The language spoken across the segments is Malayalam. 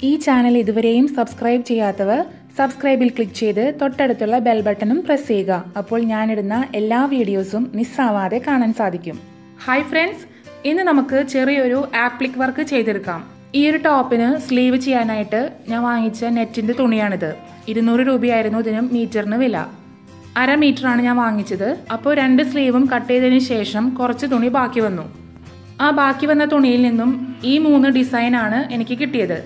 ഈ ചാനൽ ഇതുവരെയും സബ്സ്ക്രൈബ് ചെയ്യാത്തവർ സബ്സ്ക്രൈബിൽ ക്ലിക്ക് ചെയ്ത് തൊട്ടടുത്തുള്ള ബെൽ ബട്ടണും പ്രസ് ചെയ്യുക. അപ്പോൾ ഞാനിടുന്ന എല്ലാ വീഡിയോസും മിസ്സാവാതെ കാണാൻ സാധിക്കും. ഹായ് ഫ്രണ്ട്സ്, ഇന്ന് നമുക്ക് ചെറിയൊരു ആപ്ലിക് വർക്ക് ചെയ്തെടുക്കാം. ഈ ഒരു ടോപ്പിന് സ്ലീവ് ചെയ്യാനായിട്ട് ഞാൻ വാങ്ങിച്ച നെറ്റിൻ്റെ തുണിയാണിത്. 200 രൂപയായിരുന്നു ഇതിന് മീറ്ററിന് വില. 1/2 മീറ്ററാണ് ഞാൻ വാങ്ങിച്ചത്. അപ്പോൾ 2 സ്ലീവും കട്ട് ചെയ്തതിന് ശേഷം കുറച്ച് തുണി ബാക്കി വന്നു. ആ ബാക്കി വന്ന തുണിയിൽ നിന്നും ഈ 3 ഡിസൈനാണ് എനിക്ക് കിട്ടിയത്.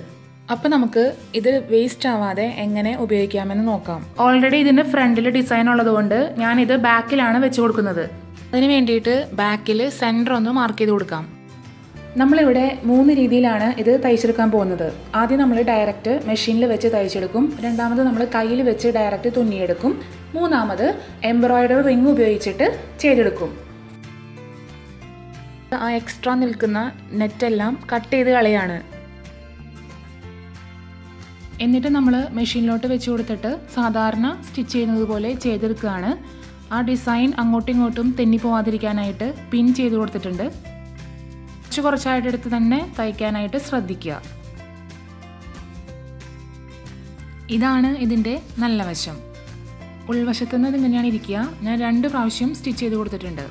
അപ്പോൾ നമുക്ക് ഇത് വേസ്റ്റ് ആവാതെ എങ്ങനെ ഉപയോഗിക്കാമെന്ന് നോക്കാം. ഓൾറെഡി ഇതിൻ്റെ ഫ്രണ്ടിൽ ഡിസൈൻ ഉള്ളതുകൊണ്ട് ഞാനിത് ബാക്കിലാണ് വെച്ച് കൊടുക്കുന്നത്. അതിന് വേണ്ടിയിട്ട് ബാക്കിൽ സെൻറ്റർ ഒന്ന് മാർക്ക് ചെയ്ത് കൊടുക്കാം. നമ്മളിവിടെ 3 രീതിയിലാണ് ഇത് തയ്ച്ചെടുക്കാൻ പോകുന്നത്. ആദ്യം നമ്മൾ ഡയറക്റ്റ് മെഷീനിൽ വെച്ച് തയ്ച്ചെടുക്കും. രണ്ടാമത് നമ്മൾ കയ്യിൽ വെച്ച് ഡയറക്റ്റ് തുന്നിയെടുക്കും. മൂന്നാമത് എംബ്രോയിഡറി റിങ് ഉപയോഗിച്ചിട്ട് ചെയ്തെടുക്കും. ആ എക്സ്ട്രാ നിൽക്കുന്ന നെറ്റെല്ലാം കട്ട് ചെയ്ത് കളയാണ്. എന്നിട്ട് നമ്മൾ മെഷീനിലോട്ട് വെച്ച് കൊടുത്തിട്ട് സാധാരണ സ്റ്റിച്ച് ചെയ്യുന്നത് പോലെ ചെയ്തെടുക്കുകയാണ്. ആ ഡിസൈൻ അങ്ങോട്ടും ഇങ്ങോട്ടും തെന്നിപ്പോവാതിരിക്കാനായിട്ട് പിൻ ചെയ്ത് കൊടുത്തിട്ടുണ്ട്. കുറച്ചായിട്ട് എടുത്ത് തന്നെ തയ്ക്കാനായിട്ട് ശ്രദ്ധിക്കുക. ഇതാണ് ഇതിൻ്റെ നല്ല വശം. ഉൾവശത്തുനിന്ന് ഇതിങ്ങനെയാണ് ഇരിക്കുക. ഞാൻ 2 പ്രാവശ്യം സ്റ്റിച്ച് ചെയ്ത് കൊടുത്തിട്ടുണ്ട്.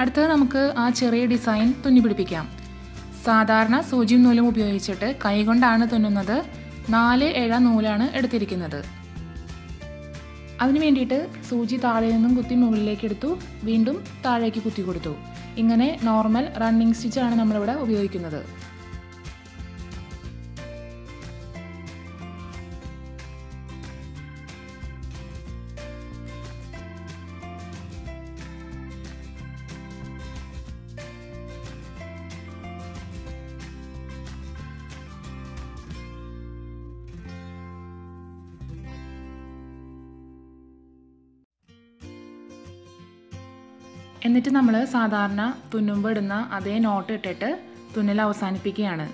അടുത്തത് നമുക്ക് ആ ചെറിയ ഡിസൈൻ തുന്നി പിടിപ്പിക്കാം. സാധാരണ സൂചിയും നൂലും ഉപയോഗിച്ചിട്ട് കൈകൊണ്ടാണ് തുന്നുന്നത്. 4 ഇഴ നൂലാണ് എടുത്തിരിക്കുന്നത്. അതിന് വേണ്ടിയിട്ട് സൂചി താഴെ നിന്നും കുത്തി മുകളിലേക്ക് എടുത്തു, വീണ്ടും താഴേക്ക് കുത്തി കൊടുത്തു. ഇങ്ങനെ നോർമൽ റണ്ണിങ് സ്റ്റിച്ചാണ് നമ്മളിവിടെ ഉപയോഗിക്കുന്നത്. എന്നിട്ട് നമ്മൾ സാധാരണ തുന്നുമ്പോൾ ഇടുന്ന അതേ നോട്ട് ഇട്ടിട്ട് തുന്നൽ അവസാനിപ്പിക്കുകയാണ്.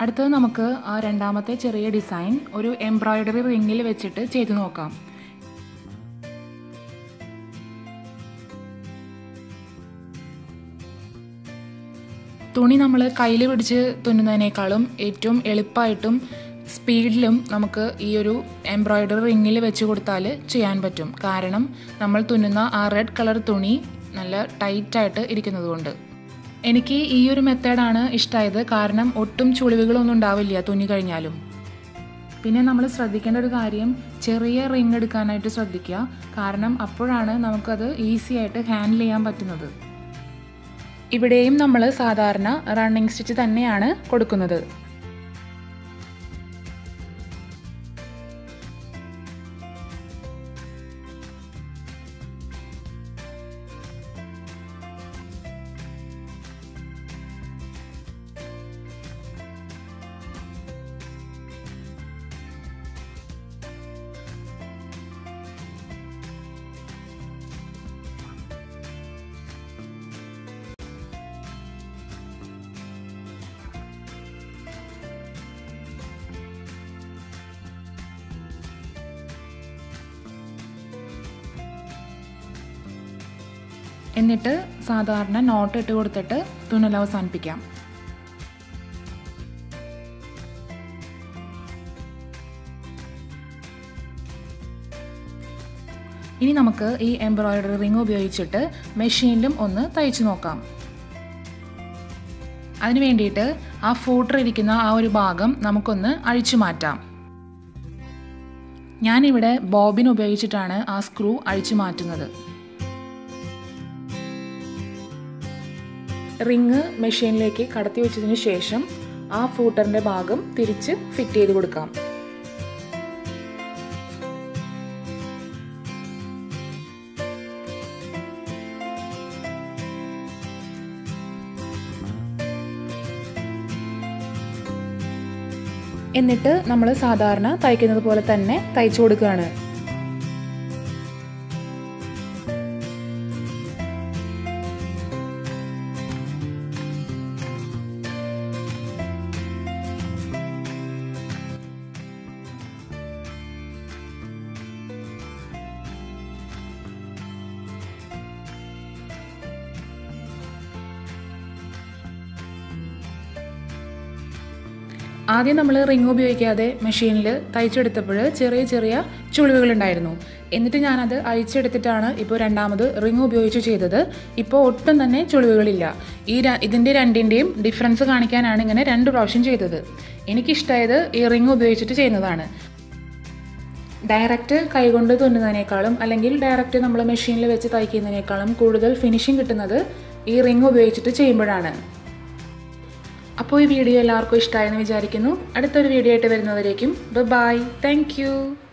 അടുത്തത് നമുക്ക് ആ രണ്ടാമത്തെ ചെറിയ ഡിസൈൻ ഒരു എംബ്രോയിഡറി റിങ്ങിൽ വെച്ചിട്ട് ചെയ്തു നോക്കാം. തുണി നമ്മൾ കയ്യിൽ പിടിച്ച് തുന്നുന്നതിനേക്കാളും ഏറ്റവും എളുപ്പമായിട്ടും സ്പീഡിലും നമുക്ക് ഈ ഒരു എംബ്രോയിഡറി റിങ്ങിൽ വെച്ച് കൊടുത്താൽ ചെയ്യാൻ പറ്റും. കാരണം നമ്മൾ തുന്നുന്ന ആ റെഡ് കളർ തുണി നല്ല ടൈറ്റായിട്ട് ഇരിക്കുന്നത് കൊണ്ട്. എനിക്ക് ഈ ഒരു മെത്തേഡാണ് ഇഷ്ടമായത്. കാരണം ഒട്ടും ചുളിവുകളൊന്നും ഉണ്ടാവില്ല തുന്നി കഴിഞ്ഞാലും. പിന്നെ നമ്മൾ ശ്രദ്ധിക്കേണ്ട ഒരു കാര്യം, ചെറിയ റിങ് എടുക്കാനായിട്ട് ശ്രദ്ധിക്കുക. കാരണം അപ്പോഴാണ് നമുക്കത് ഈസി ആയിട്ട് ഹാൻഡിൽ ചെയ്യാൻ പറ്റുന്നത്. ഇവിടെയും നമ്മൾ സാധാരണ റണ്ണിങ് സ്റ്റിച്ച് തന്നെയാണ് കൊടുക്കുന്നത്. എന്നിട്ട് സാധാരണ നോട്ട് ഇട്ട് കൊടുത്തിട്ട് തുന്നൽ അവസാനിപ്പിക്കാം. ഇനി നമുക്ക് ഈ എംബ്രോയിഡറി റിങ് ഉപയോഗിച്ചിട്ട് മെഷീനിലും ഒന്ന് തയ്ച്ചു നോക്കാം. അതിന് വേണ്ടിയിട്ട് ആ ഫൂട്ടർ ഇരിക്കുന്ന ആ ഒരു ഭാഗം നമുക്കൊന്ന് അഴിച്ചു മാറ്റാം. ഞാനിവിടെ ബോബിൻ ഉപയോഗിച്ചിട്ടാണ് ആ സ്ക്രൂ അഴിച്ചു മാറ്റുന്നത്. റിങ് മെഷീനിലേക്ക് കടത്തി വെച്ചതിന് ശേഷം ആ ഫൂട്ടറിൻ്റെ ഭാഗം തിരിച്ച് ഫിറ്റ് ചെയ്ത് കൊടുക്കാം. എന്നിട്ട് നമ്മൾ സാധാരണ തയ്ക്കുന്നത് പോലെ തന്നെ തയ്ച്ചു കൊടുക്കുകയാണ്. ആദ്യം നമ്മൾ റിങ് ഉപയോഗിക്കാതെ മെഷീനിൽ തയ്ച്ചെടുത്തപ്പോൾ ചെറിയ ചെറിയ ചുളിവുകളുണ്ടായിരുന്നു. എന്നിട്ട് ഞാനത് അഴിച്ചെടുത്തിട്ടാണ് ഇപ്പോൾ രണ്ടാമത് റിങ് ഉപയോഗിച്ച് ചെയ്തത്. ഇപ്പോൾ ഒട്ടും തന്നെ ചുളിവുകളില്ല. ഇതിൻ്റെ രണ്ടിൻ്റെയും ഡിഫറൻസ് കാണിക്കാനാണ് ഇങ്ങനെ 2 പ്രാവശ്യം ചെയ്തത്. എനിക്കിഷ്ടമായത് ഈ റിങ് ഉപയോഗിച്ചിട്ട് ചെയ്യുന്നതാണ്. ഡയറക്റ്റ് കൈകൊണ്ട് തുന്നുന്നതിനേക്കാളും അല്ലെങ്കിൽ ഡയറക്റ്റ് നമ്മൾ മെഷീനിൽ വെച്ച് തയ്ക്കുന്നതിനേക്കാളും കൂടുതൽ ഫിനിഷിങ് കിട്ടുന്നത് ഈ റിങ് ഉപയോഗിച്ചിട്ട് ചെയ്യുമ്പോഴാണ്. അപ്പോൾ ഈ വീഡിയോ എല്ലാവർക്കും ഇഷ്ടമായെന്ന് വിചാരിക്കുന്നു. അടുത്തൊരു വീഡിയോ ആയിട്ട് വരുന്നവരേക്കും ബൈ. Thank you.